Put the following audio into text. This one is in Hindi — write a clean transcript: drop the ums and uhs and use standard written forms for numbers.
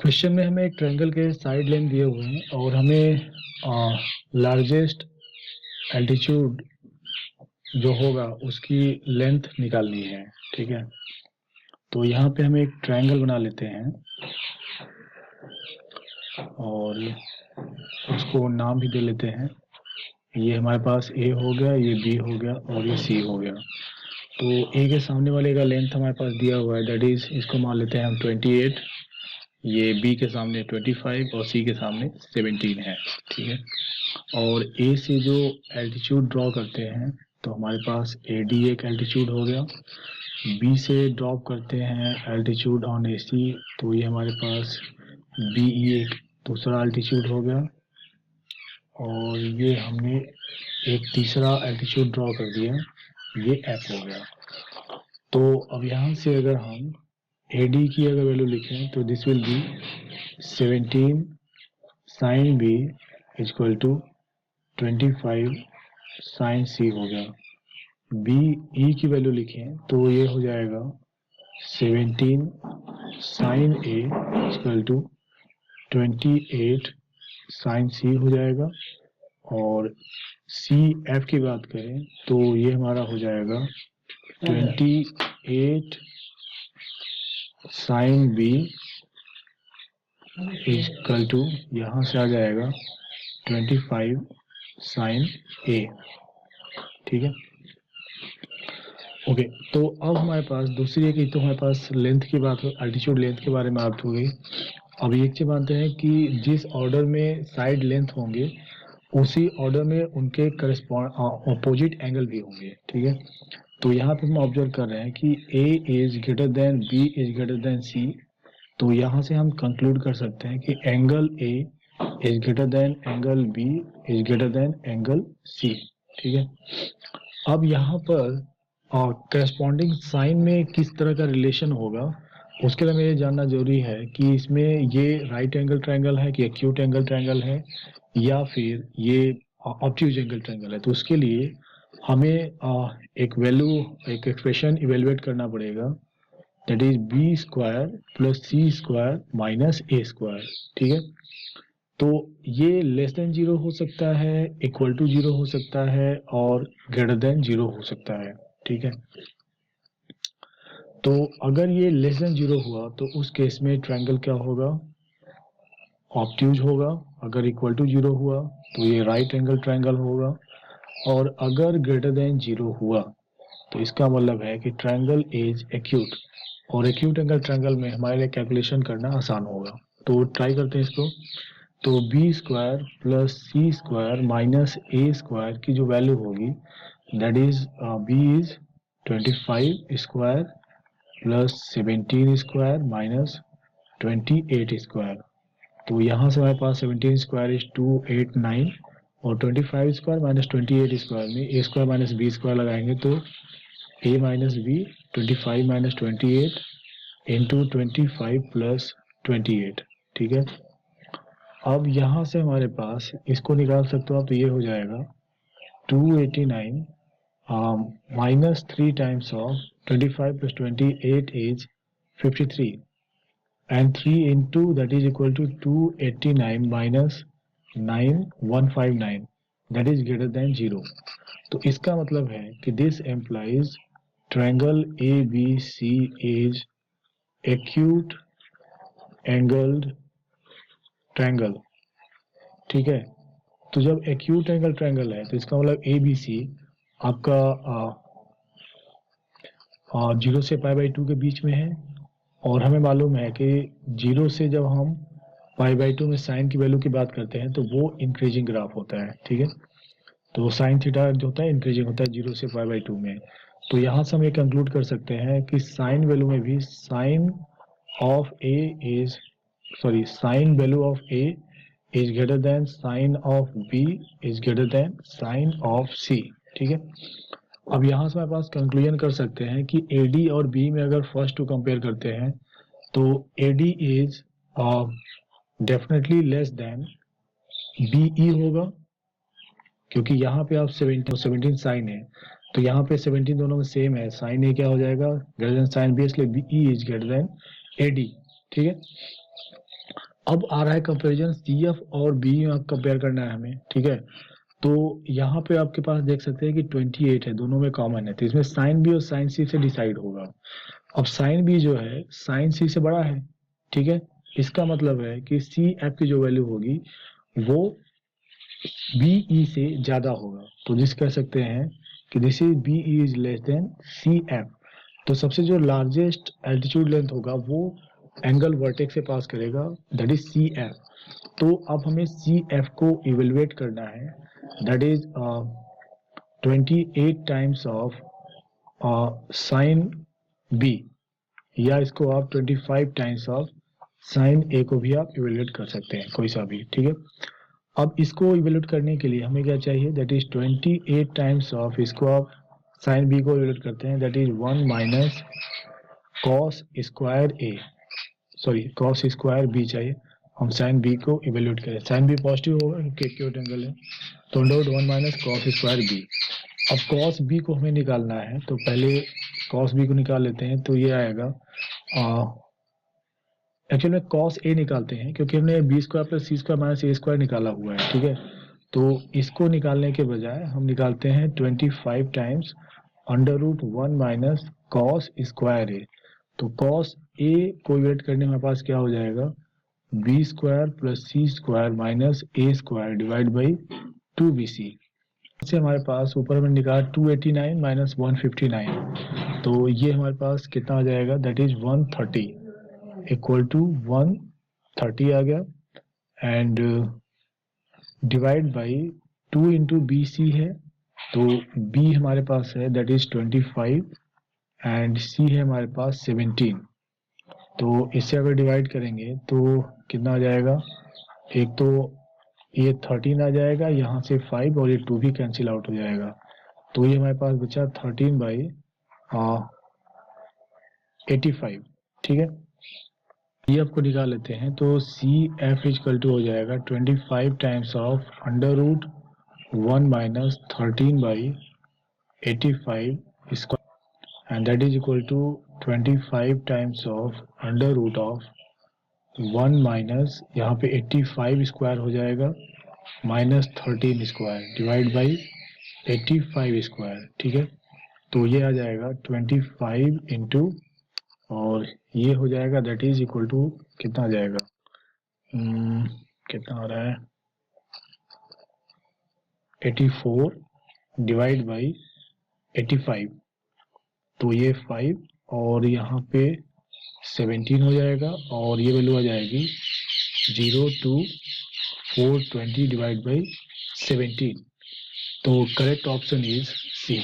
क्वेश्चन में हमें एक ट्रायंगल के साइड लेंथ दिए हुए हैं और हमें लार्जेस्ट एल्टीट्यूड जो होगा उसकी लेंथ निकालनी है। ठीक है, तो यहाँ पे हम एक ट्रायंगल बना लेते हैं और उसको नाम भी दे लेते हैं। ये हमारे पास ए हो गया, ये बी हो गया और ये सी हो गया। तो ए के सामने वाले का लेंथ हमारे पास दिया हुआ है, दैट इज इसको मान लेते हैं हम 28। ये बी के सामने 25 और सी के सामने 17 है। ठीक है, और ए से जो एल्टीट्यूड ड्रॉ करते हैं तो हमारे पास ए डी एक एल्टीट्यूड हो गया। बी से ड्रॉप करते हैं एल्टीट्यूड ऑन ए सी, तो ये हमारे पास बी ई एक दूसरा एल्टीट्यूड हो गया। और ये हमने एक तीसरा एल्टीट्यूड ड्रॉ कर दिया, ये एफ हो गया। तो अब यहाँ से अगर हम ए डी की अगर वैल्यू लिखें तो this will be 17 sine B equal to 25 sine C हो गया। बी ई की वैल्यू लिखें तो ये हो जाएगा 17 sine A equal to 28 sine C हो जाएगा। और सी एफ की बात करें तो ये हमारा हो जाएगा 28 साइन बी इक्वल टू यहाँ से आ जाएगा 25 साइन ए। ठीक है, ओके। तो अब हमारे पास दूसरी है कि तो हमारे पास लेंथ की बात हो, एल्टीट्यूड लेंथ के बारे में बात हो गई। अब एक चीज मानते हैं कि जिस ऑर्डर में साइड लेंथ होंगे उसी ऑर्डर में उनके करस्पॉन्ड अपोजिट एंगल भी होंगे। ठीक है, तो यहाँ पे हम ऑब्जर्व कर रहे हैं कि A is greater than B is greater than C. तो यहाँ से हम कंक्लूड कर सकते हैं कि angle A is greater than angle B is greater than angle C. ठीक है, अब यहाँ पर करस्पॉन्डिंग साइन में किस तरह का रिलेशन होगा उसके लिए हमें ये जानना जरूरी है कि इसमें ये राइट एंगल ट्रायंगल है कि एक्यूट एंगल ट्रायंगल है या फिर ये ऑब्ट्यूज एंगल ट्रायंगल है। तो उसके लिए हमें एक वैल्यू, एक एक्सप्रेशन इवेलुएट करना पड़ेगा, that is B square plus C square minus A square. ठीक है, तो ये लेस देन 0 हो सकता है, इक्वल टू 0 हो सकता है और ग्रेटर देन 0 हो सकता है। ठीक है, तो अगर ये लेस देन 0 हुआ तो उस केस में ट्रायंगल क्या होगा, ऑब्ट्यूज होगा। अगर इक्वल टू 0 हुआ तो ये राइट एंगल ट्रायंगल होगा। और अगर ग्रेटर देन 0 हुआ तो इसका मतलब है कि ट्रायंगल इज एक्यूट, और एक्यूट एंगल ट्रायंगल में हमारे लिए कैलकुलेशन करना आसान होगा। तो ट्राई करते हैं इसको। तो B square plus C square minus A square की जो वैल्यू होगी that is B is 25 square plus 17 square minus 28 square. तो यहाँ से हमारे पास 17 स्क्वायर इज 289 और 25 स्क्वायर माइनस 28 स्क्वायर में A square minus B square लगाएंगे तो A minus B 25 minus 28 into 25 plus 28। ठीक है, अब यहाँ से हमारे पास इसको निकाल सकते हो आप, तो ये हो जाएगा 289 minus 3 times of 25 plus 28 is 53 and 3 into that is equal to 289 minus 9159 that is greater than 0। तो इसका मतलब है कि this implies triangle ABC is acute angled triangle। ठीक है, तो जब acute angle triangle है तो इसका मतलब ABC आपका 0 से π/2 के बीच में है। और हमें मालूम है कि 0 से जब हम π/2 में साइन की वैल्यू की बात करते हैं तो वो इंक्रीजिंग ग्राफ होता है। ठीक है, तो साइन थीटा जो होता है इंक्रीजिंग होता है 0 से π/2 में। तो यहाँ से हम ये कंक्लूड कर सकते हैं कि साइन वैल्यू में भी sine value of A is greater than sine of B is greater than sine of C. ठीक है, अब यहाँ से हमारे पास कंक्लूजन कर सकते हैं कि AD और B में अगर फर्स्ट टू कंपेयर करते हैं तो AD is definitely less than BE होगा, क्योंकि यहाँ पे आप 17 साइन है तो यहाँ पे 17 दोनों में सेम है, साइन ए क्या हो जाएगा ग्रेटर देन साइन बी, इसलिए BE is greater then AD। ठीक है, अब आ रहा है कंपेरिजन CF और B में आप कंपेयर करना है हमें, ठीक है। तो यहाँ पे आपके पास देख सकते हैं कि 28 है, दोनों में कॉमन है, तो इसमें साइन B और साइन C से डिसाइड होगा। अब साइन B जो है साइन C से बड़ा है, ठीक है। इसका मतलब है कि CF की जो वैल्यू होगी वो BE से ज्यादा होगा, तो जिस कह सकते हैं कि this is BE is less than CF। तो सबसे जो लार्जेस्ट एल्टीट्यूड लेंथ होगा वो एंगल वर्टेक्स से पास करेगा, दैट इज CF। तो अब हमें CF को इवेलुएट करना है, that is 28 times of sine B, या इसको आप 25 टाइम्स ऑफ साइन A को भी आप इवेलुएट कर सकते हैं, कोई सा भी, ठीक है। अब इसको इवेलुएट करने के लिए हमें क्या चाहिए, दैट इज 28 टाइम्स ऑफ, इसको आप साइन B को इवेलुएट करते हैं, that is 1 minus cos square A, sorry cos square B चाहिए, हम साइन B को इवेलुएट करें। साइन B पॉजिटिव होगा क्योंकि एक्यूट एंगल है, तो under 1 minus cos square B। अब कॉस B को हमें निकालना है, तो पहले कॉस B को निकाल लेते हैं, तो ये आएगा एक्चुअल में कॉस A निकालते हैं क्योंकि हमने B square plus C square minus A square निकाला हुआ है, ठीक है। तो इसको निकालने के बजाय हम निकालते हैं 25 times under root 1 minus cos square A। तो कॉस A को इवेट करने में हमारे पास क्या हो जाएगा, B square plus C square minus A square divide by 2BC। से हमारे पास ऊपर में निकाला 289 माइनस 159, तो ये हमारे पास कितना आ जाएगा, दैट इज 130 इक्वल टू 130 आ गया, and divide by 2 into BC है, तो B हमारे पास है दैट इज 25 एंड C है हमारे पास 17। तो इससे अगर डिवाइड करेंगे तो कितना आ जाएगा, एक तो ये 13 आ जाएगा, यहाँ से 5 और ये 2 भी कैंसिल आउट हो जाएगा, तो ये हमारे पास बचा 13 बाई 85, ठीक है। ये आपको निकाल लेते हैं, तो CF इक्वल टू हो जाएगा 25 times of under root 1 minus 13 by 85 square, and that is equal to 25 times of under root of 1 minus यहाँ पे 85 स्क्वायर हो जाएगा minus 13 square divide by 85 square, ठीक है। तो ये आ जाएगा 25 इंटू, और ये हो जाएगा दैट इज इक्वल टू कितना आ जाएगा, कितना आ रहा है 84 डिवाइड बाई 85, तो ये 5 और यहाँ पे 17 हो जाएगा, और ये वैल्यू आ जाएगी 02420 डिवाइड बाई 17। तो करेक्ट ऑप्शन इज C।